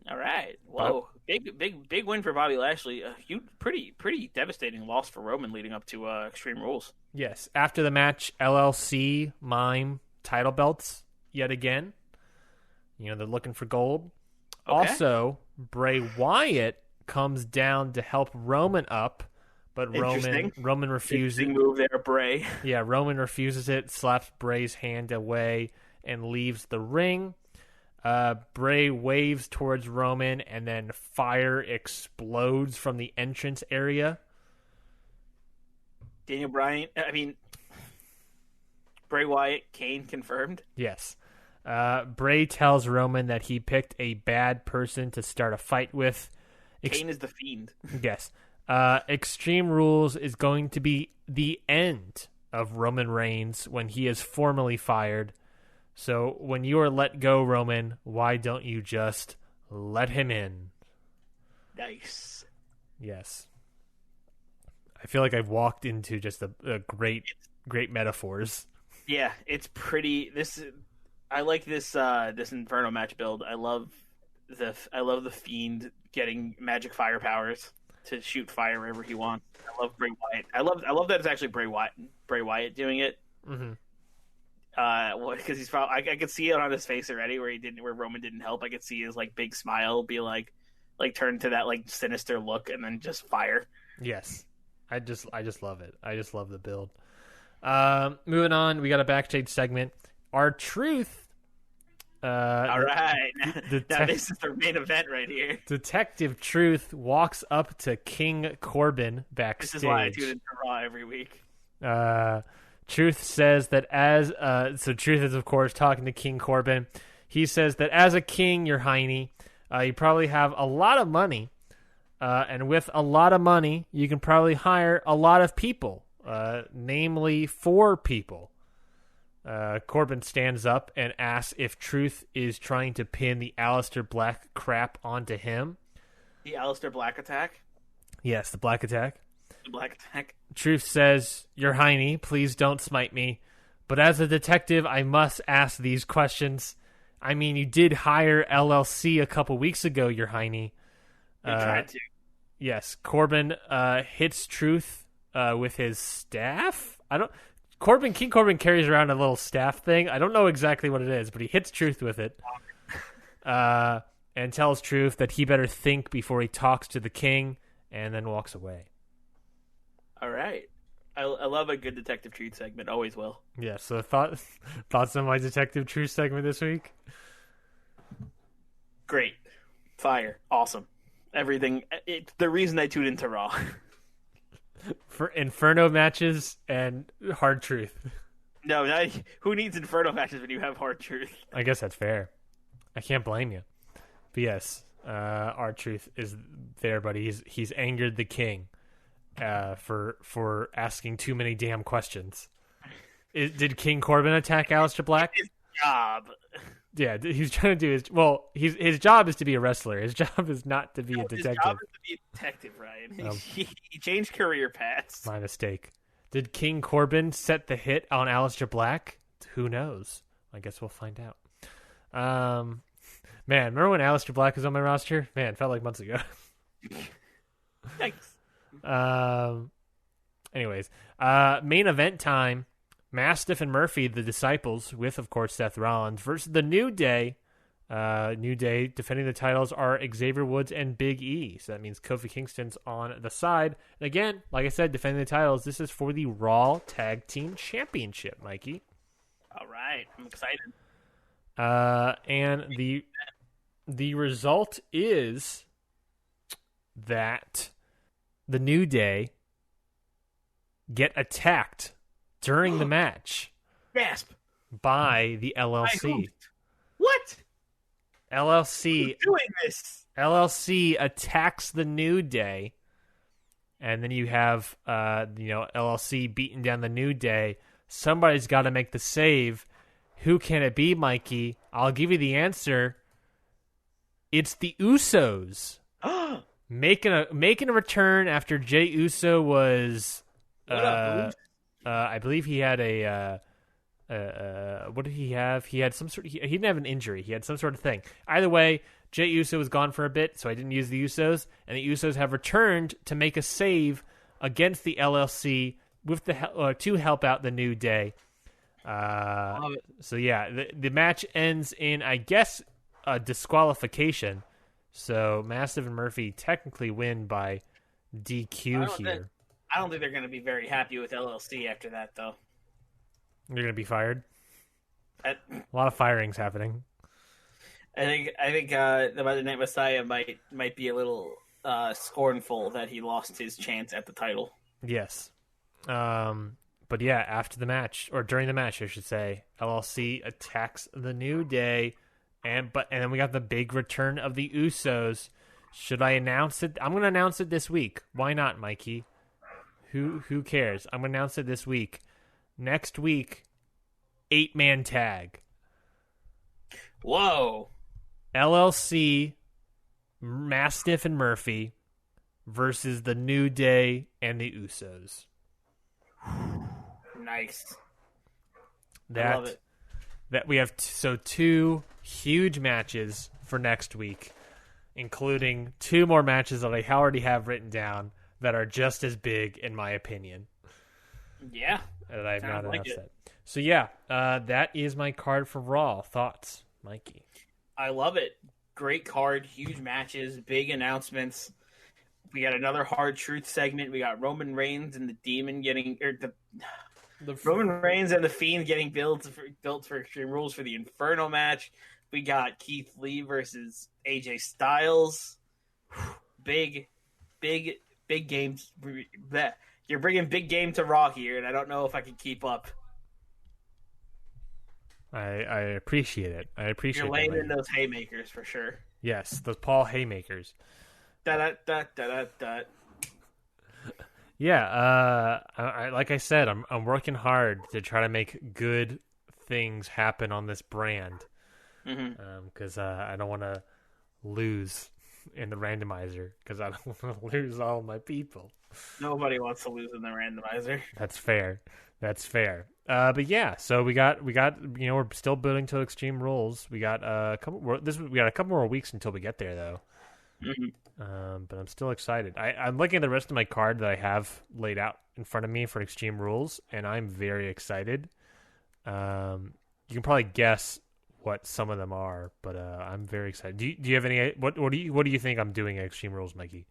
All right. Whoa. Big win for Bobby Lashley. A huge, pretty devastating loss for Roman leading up to Extreme Rules. Yes. After the match, LLC mime title belts yet again. You know, they're looking for gold. Okay. Also, Bray Wyatt comes down to help Roman up, but Roman refuses. Interesting move there, Bray. Yeah, Roman refuses it, slaps Bray's hand away, and leaves the ring. Bray waves towards Roman, and then fire explodes from the entrance area. Bray Wyatt, Kane confirmed? Yes. Bray tells Roman that he picked a bad person to start a fight with. Kane is the Fiend. Yes. Extreme Rules is going to be the end of Roman Reigns when he is formally fired. So when you are let go, Roman, why don't you just let him in? Nice. Yes. I feel like I've walked into just a great metaphors. Yeah, it's pretty. I like this Inferno match build. I love the Fiend getting magic fire powers to shoot fire wherever he wants. I love Bray Wyatt. I love that it's actually Bray Wyatt doing it. Mm-hmm. Because he's probably I could see it on his face already where Roman didn't help. I could see his big smile be like turn to that sinister look and then just fire. Yes, I just love it. I just love the build. Moving on, we got a backstage segment. R-Truth. All right, now this is the main event right here. Detective Truth walks up to King Corbin backstage. This is why I tune into Raw every week. Truth says that so Truth is of course talking to King Corbin. He says that as a king, Your Hiney, you probably have a lot of money, and with a lot of money, you can probably hire a lot of people, namely 4 people. Corbin stands up and asks if Truth is trying to pin the Aleister Black crap onto him. The Aleister Black attack? Yes, the Black attack. The Black attack. Truth says, Your Hiney, please don't smite me. But as a detective, I must ask these questions. I mean, you did hire LLC a couple weeks ago, Your Hiney. He tried to. Yes, Corbin hits Truth with his staff. King Corbin carries around a little staff thing. I don't know exactly what it is, but he hits Truth with it. And tells Truth that he better think before he talks to the king, and then walks away. All right. I love a good Detective Truth segment. Always will. Yeah, so thoughts on my Detective Truth segment this week? Great. Fire. Awesome. Everything. It's the reason I tuned into Raw. For Inferno matches and Hard Truth. No, who needs Inferno matches when you have Hard Truth? I guess that's fair. I can't blame you. But yes, R-Truth is there, but he's angered the king for asking too many damn questions. Did King Corbin attack Aleister Black? His job. Yeah, he's trying to do his job is to be a wrestler. His job is not to be a detective. His job is to be a detective, Ryan. He changed career paths. My mistake. Did King Corbin set the hit on Aleister Black? Who knows? I guess we'll find out. Man, remember when Aleister Black was on my roster? Man, it felt like months ago. Thanks. Anyways, main event time. Mastiff and Murphy, the Disciples, with, of course, Seth Rollins, versus the New Day. New Day defending the titles are Xavier Woods and Big E. So that means Kofi Kingston's on the side. And again, like I said, defending the titles, this is for the Raw Tag Team Championship, Mikey. All right. I'm excited. And the result is that the New Day get attacked during the match. Gasp. By the LLC. What? LLC. Who's doing this? LLC attacks the New Day, and then you have LLC beating down the New Day. Somebody's got to make the save. Who can it be, Mikey? I'll give you the answer. It's the Usos. making a return after Jey Uso was I believe he had what did he have? He had some sort. He didn't have an injury. He had some sort of thing. Either way, Jey Uso was gone for a bit, so I didn't use the Usos, and the Usos have returned to make a save against the LLC with to help out the New Day. So yeah, the match ends in, I guess, a disqualification. So Mastiff and Murphy technically win by DQ here. I don't think they're going to be very happy with LLC after that, though. You're going to be fired? A lot of firings happening. I think the Monday Night Messiah might be a little scornful that he lost his chance at the title. Yes. But yeah, after the match, or during the match, I should say, LLC attacks the New Day, and then we got the big return of the Usos. Should I announce it? I'm going to announce it this week. Why not, Mikey? Who cares? I'm going to announce it this week. Next week, 8-man tag. Whoa. LLC, Mastiff and Murphy versus the New Day and the Usos. Nice. I love it. That we have two huge matches for next week, including 2 more matches that I already have written down that are just as big, in my opinion. Yeah. And I have not announced that. So yeah, that is my card for Raw. Thoughts, Mikey? I love it. Great card, huge matches, big announcements. We got another Hard Truth segment. We got Roman Reigns and the Demon getting, Roman Reigns and the Fiend getting built for Extreme Rules for the Inferno match. We got Keith Lee versus AJ Styles. Big games. You're bringing big game to Raw here, and I don't know if I can keep up. I appreciate it. You're laying in those haymakers for sure. Yes, those Paul haymakers. Da-da-da-da-da-da. Yeah, like I said, I'm working hard to try to make good things happen on this brand. Because I don't want to lose in the randomizer, because I don't want to lose all my people. Nobody wants to lose in the randomizer. That's fair. But yeah, so we got we're still building to Extreme Rules. We got a couple more weeks until we get there though. But I'm still excited. I'm looking at the rest of my card that I have laid out in front of me for Extreme Rules, and I'm very excited. You can probably guess what some of them are, but I'm very excited. Do you have any? What do you think I'm doing at Extreme Rules, Mikey?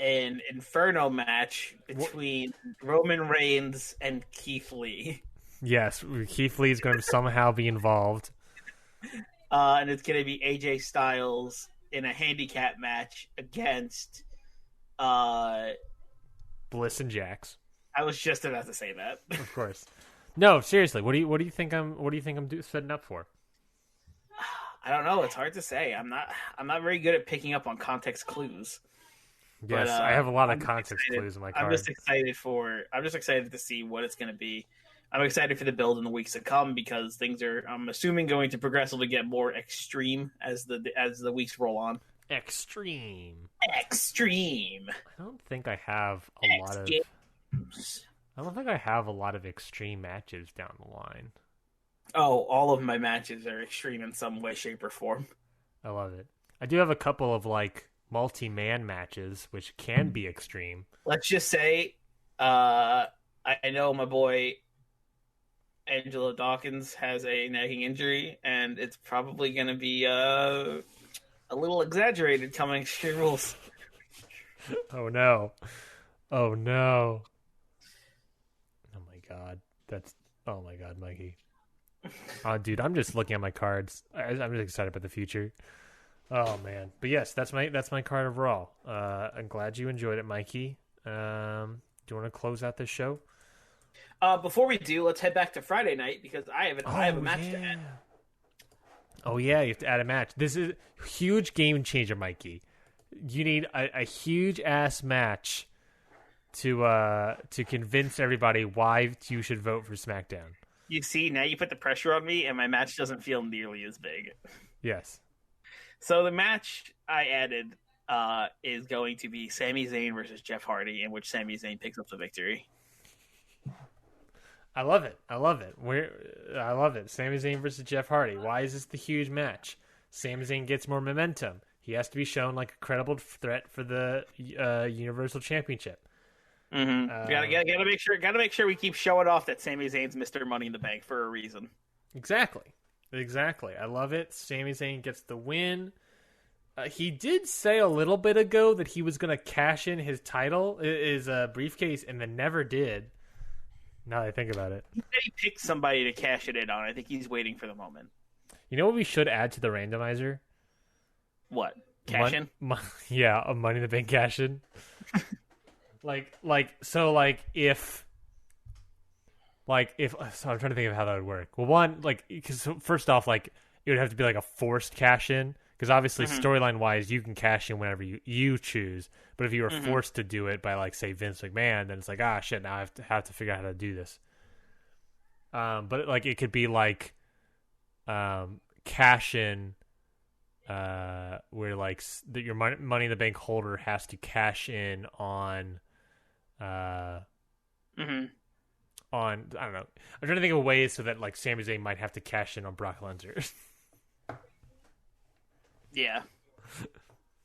An Inferno match between Roman Reigns and Keith Lee. Yes, Keith Lee is going to somehow be involved. And it's going to be AJ Styles in a handicap match against Bliss and Jax. I was just about to say that. Of course. No, seriously. What do you think I'm setting up for? I don't know. It's hard to say. I'm not very good at picking up on context clues. Yes, But, I have a lot of I'm context excited. clues in my card. I'm just excited to see what it's going to be. I'm excited for the build in the weeks to come because things are, I'm assuming, going to progressively get more extreme as the weeks roll on. Extreme. I don't think I have a lot of extreme matches down the line. Oh, all of my matches are extreme in some way, shape, or form. I love it. I do have a couple of multi-man matches, which can be extreme. Let's just say, I know my boy Angelo Dawkins has a nagging injury, and it's probably going to be a little exaggerated coming Extreme Rules. Oh no! Oh no! Oh my god, Mikey! Oh, dude, I'm just looking at my cards. I'm just excited about the future. Oh man, but yes, that's my card overall. I'm glad you enjoyed it, Mikey. Do you want to close out this show? Before we do, let's head back to Friday night because I have a match to add. Oh yeah, you have to add a match. This is a huge game changer, Mikey. You need a huge ass match to convince everybody why you should vote for SmackDown. You see, now you put the pressure on me, and my match doesn't feel nearly as big. Yes. So the match I added is going to be Sami Zayn versus Jeff Hardy, in which Sami Zayn picks up the victory. I love it. I love it. Sami Zayn versus Jeff Hardy. Why is this the huge match? Sami Zayn gets more momentum. He has to be shown like a credible threat for the Universal Championship. Mm-hmm. Gotta make sure we keep showing off that Sami Zayn's Mr. Money in the Bank for a reason. Exactly. I love it. Sami Zayn gets the win. He did say a little bit ago that he was going to cash in his title, his briefcase, and then never did. Now that I think about it. He said he picked somebody to cash it in on. I think he's waiting for the moment. You know what we should add to the randomizer? What? Cash in? Yeah, a Money in the Bank cash in. So I'm trying to think of how that would work. Well, because first off, it would have to be like a forced cash in, because obviously storyline wise, you can cash in whenever you choose. But if you were forced to do it by say Vince McMahon, then it's like, shit, now I have to figure out how to do this. But it could be cash in, where your Money in the Bank holder has to cash in on. On, I don't know. I'm trying to think of ways so that Sami Zayn might have to cash in on Brock Lesnar. Yeah,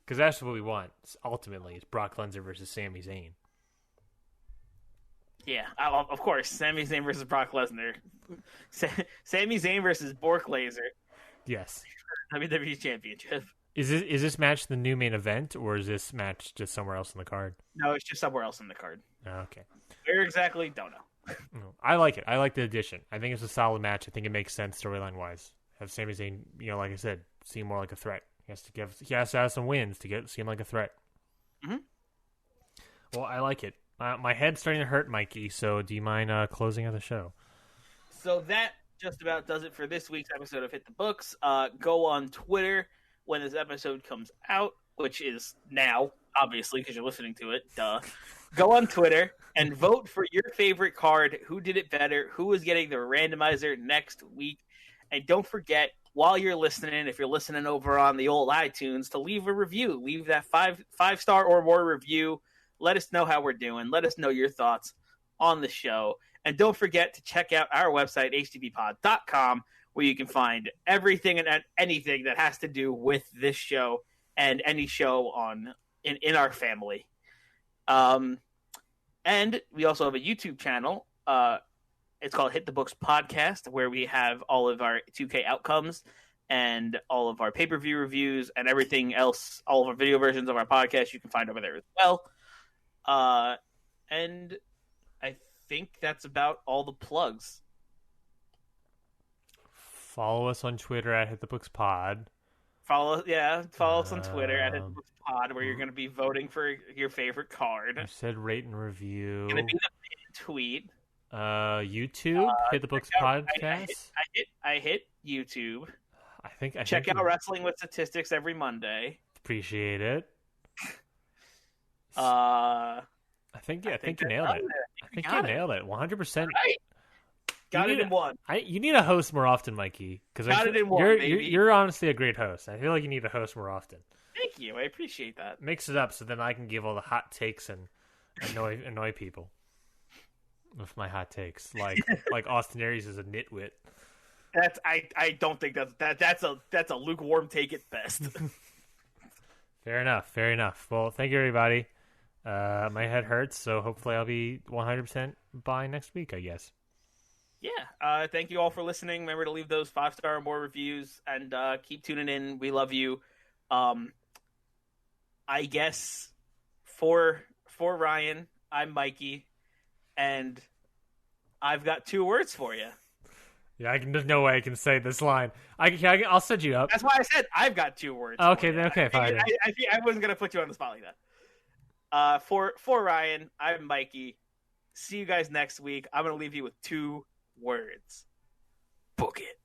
because that's what we want. Ultimately, it's Brock Lesnar versus Sami Zayn. Yeah, of course, Sami Zayn versus Brock Lesnar. Sami Zayn versus Bork Laser. Yes. WWE Championship. Is this match the new main event, or is this match just somewhere else in the card? No, it's just somewhere else in the card. Oh, okay. Where exactly? Don't know. I like it. I like the addition. I think it's a solid match. I think it makes sense storyline wise. Have Sami Zayn, like I said, seem more like a threat. He has to have some wins to seem like a threat. Mm-hmm. Well, I like it. My head's starting to hurt, Mikey. So, do you mind closing out the show? So that just about does it for this week's episode of Hit the Books. Go on Twitter when this episode comes out, which is now, obviously, because you're listening to it. Duh. Go on Twitter and vote for your favorite card. Who did it better? Who is getting the randomizer next week? And don't forget, while you're listening, if you're listening over on the old iTunes, to leave a review. Leave that five-star or more review. Let us know how we're doing. Let us know your thoughts on the show. And don't forget to check out our website, htbpod.com, where you can find everything and anything that has to do with this show and any show in our family. And we also have a YouTube channel. It's called Hit the Books Podcast, where we have all of our 2K outcomes and all of our pay-per-view reviews and everything else, all of our video versions of our podcast you can find over there as well. And I think that's about all the plugs. Follow us on Twitter at Hit the Books Pod. Follow us on Twitter at Hit the Books Pod, where you're going to be voting for your favorite card. You said rate and review. Going to be the tweet. YouTube, Hit the Books Podcast. I hit YouTube. I Check out Wrestling with Statistics every Monday. Appreciate it. I think you nailed it. I think you nailed it 100%. Right. Got it in one. You need a host more often, Mikey, because you're honestly a great host. I feel like you need a host more often. Thank you. I appreciate that. Mix it up so then I can give all the hot takes and annoy people with my hot takes, like Austin Aries is a nitwit. I don't think that's a lukewarm take at best. Fair enough. Well, thank you, everybody. My head hurts, so hopefully I'll be 100% by next week, I guess. Yeah. Thank you all for listening. Remember to leave those 5-star or more reviews, and keep tuning in. We love you. I guess for Ryan, I'm Mikey, and I've got 2 words for you. Yeah, there's no way I can say this line. I'll set you up. That's why I said I've got 2 words. Okay, fine. I wasn't gonna put you on the spot like that. For Ryan, I'm Mikey. See you guys next week. I'm gonna leave you with 2 words. Book it.